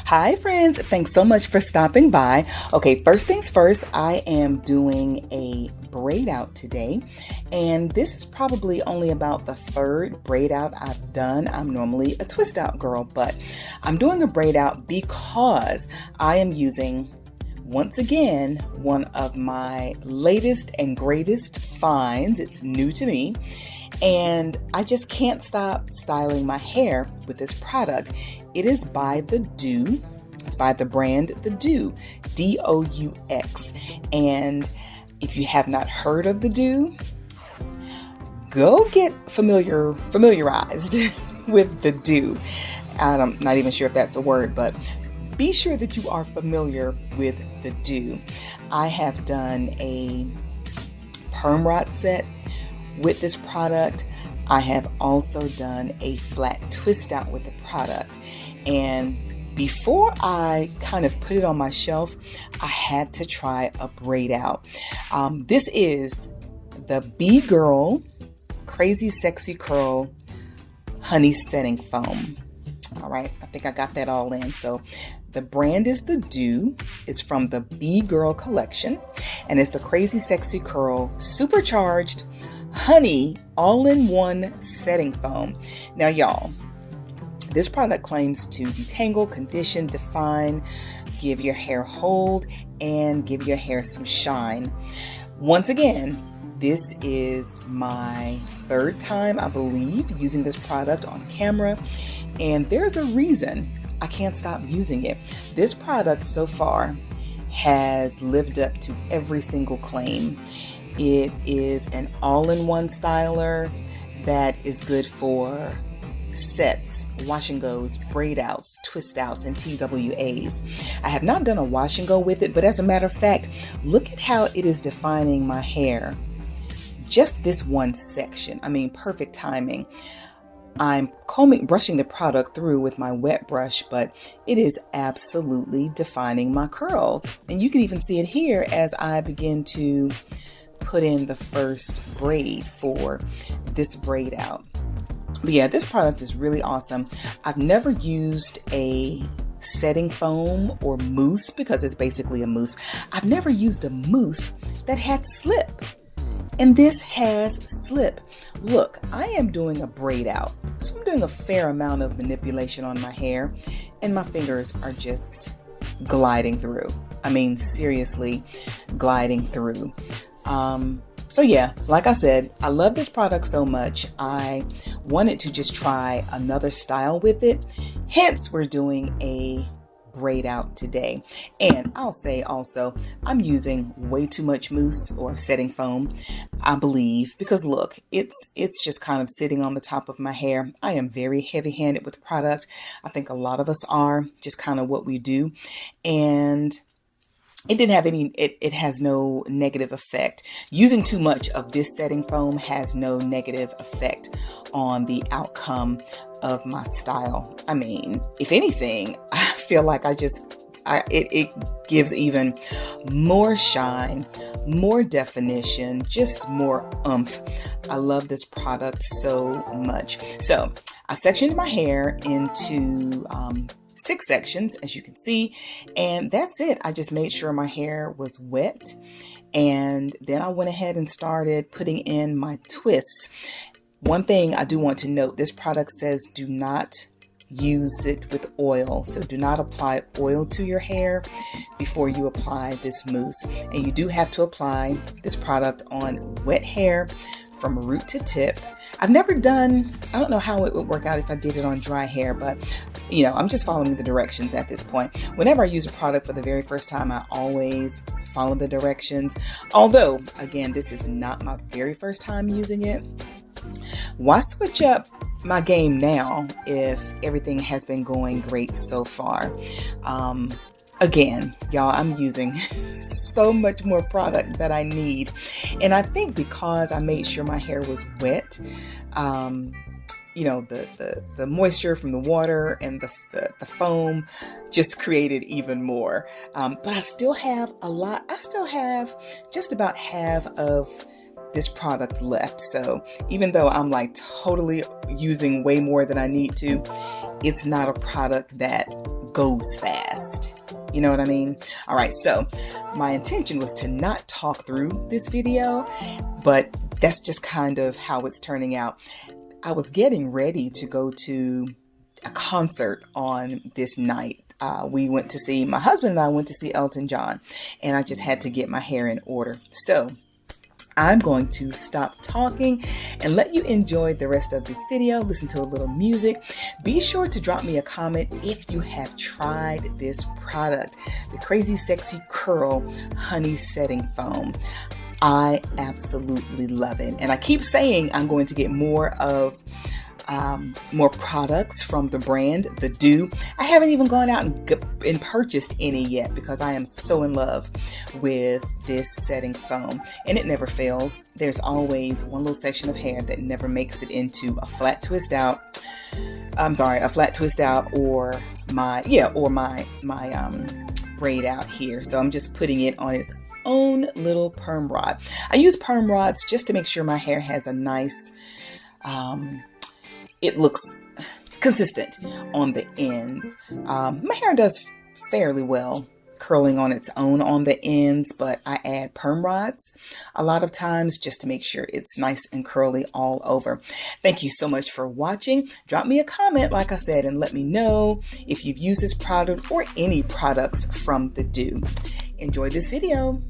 Hi friends, thanks so much for stopping by. Okay, first things first, I am doing a braid out today, and this is probably only about the third braid out I've done. I'm normally a twist out girl, but I'm doing a braid out because I am using, once again, one of my latest and greatest finds. It's new to me, and I just can't stop styling my hair with this product. It is by the Doux. It's by the brand the Doux, Doux. And if you have not heard of the Doux, go get familiarized with the Doux. I'm not even sure if that's a word, but be sure that you are familiar with the Doux. I have done a Perm Rod Set with this product. I have also done a flat twist out with the product. And before I kind of put it on my shelf, I had to try a braid out. This is the B-Girl Crazy Sexy Curl Honey Setting Foam. All right, I think I got that all in. So the brand is the Doux. It's from the B-Girl collection, and it's the Crazy Sexy Curl Supercharged Honey All-in-One Setting Foam. Now, y'all, this product claims to detangle, condition, define, give your hair hold, and give your hair some shine. Once again, this is my third time, I believe, using this product on camera, and there's a reason I can't stop using it. This product so far has lived up to every single claim. It is an all-in-one styler that is good for sets, wash and goes, braid outs, twist outs, and TWAs. I have not done a wash and go with it, but as a matter of fact, look at how it is defining my hair. Just this one section. I mean, perfect timing. I'm brushing the product through with my wet brush, but it is absolutely defining my curls. And you can even see it here as I begin to put in the first braid for this braid out. But yeah, this product is really awesome. I've never used a setting foam or mousse, because it's basically a mousse. I've never used a mousse that had slip, and this has slip. Look, I am doing a braid out, so I'm doing a fair amount of manipulation on my hair, and my fingers are just gliding through. I mean, seriously, gliding through. So yeah, like I said, I love this product so much. I wanted to just try another style with it. Hence, we're doing a braid out today. And I'll say also, I'm using way too much mousse or setting foam, I believe, because look, it's just kind of sitting on the top of my hair. I am very heavy-handed with product. I think a lot of us are, just kind of what we do. And it didn't have any, it has no negative effect. Using too much of this setting foam has no negative effect on the outcome of my style. I mean, if anything, I feel like it gives even more shine, more definition, just more oomph. I love this product so much. So I sectioned my hair into 6 sections, as you can see, and that's it. I just made sure my hair was wet, and then I went ahead and started putting in my twists. One thing I do want to note, this product says do not use it with oil, so do not apply oil to your hair before you apply this mousse. And you do have to apply this product on wet hair from root to tip. I've never done, I don't know how it would work out if I did it on dry hair, but you know, I'm just following the directions at this point. Whenever I use a product for the very first time, I always follow the directions. Although, again, this is not my very first time using it. Why switch up my game now if everything has been going great so far? Again, y'all, I'm using so much more product that I need. And I think because I made sure my hair was wet, you know, the moisture from the water and the foam just created even more. But I still have a lot. I still have just about half of this product left. So even though I'm like totally using way more than I need to, it's not a product that goes fast. You know what I mean? All right, so my intention was to not talk through this video, but that's just kind of how it's turning out. I was getting ready to go to a concert on this night. My husband and I went to see Elton John, and I just had to get my hair in order. So I'm going to stop talking and let you enjoy the rest of this video, listen to a little music. Be sure to drop me a comment if you have tried this product, the Crazy Sexy Curl Honey Setting Foam. I absolutely love it. And I keep saying I'm going to get more products from the brand, the Doux. I haven't even gone out and purchased any yet because I am so in love with this setting foam, and it never fails. There's always one little section of hair that never makes it into a flat twist out. Or my braid out here. So I'm just putting it on its own little perm rod. I use perm rods just to make sure my hair has a nice, it looks consistent on the ends. My hair does fairly well curling on its own on the ends, but I add perm rods a lot of times just to make sure it's nice and curly all over. Thank you so much for watching. Drop me a comment, like I said, and let me know if you've used this product or any products from the Doux. Enjoy this video.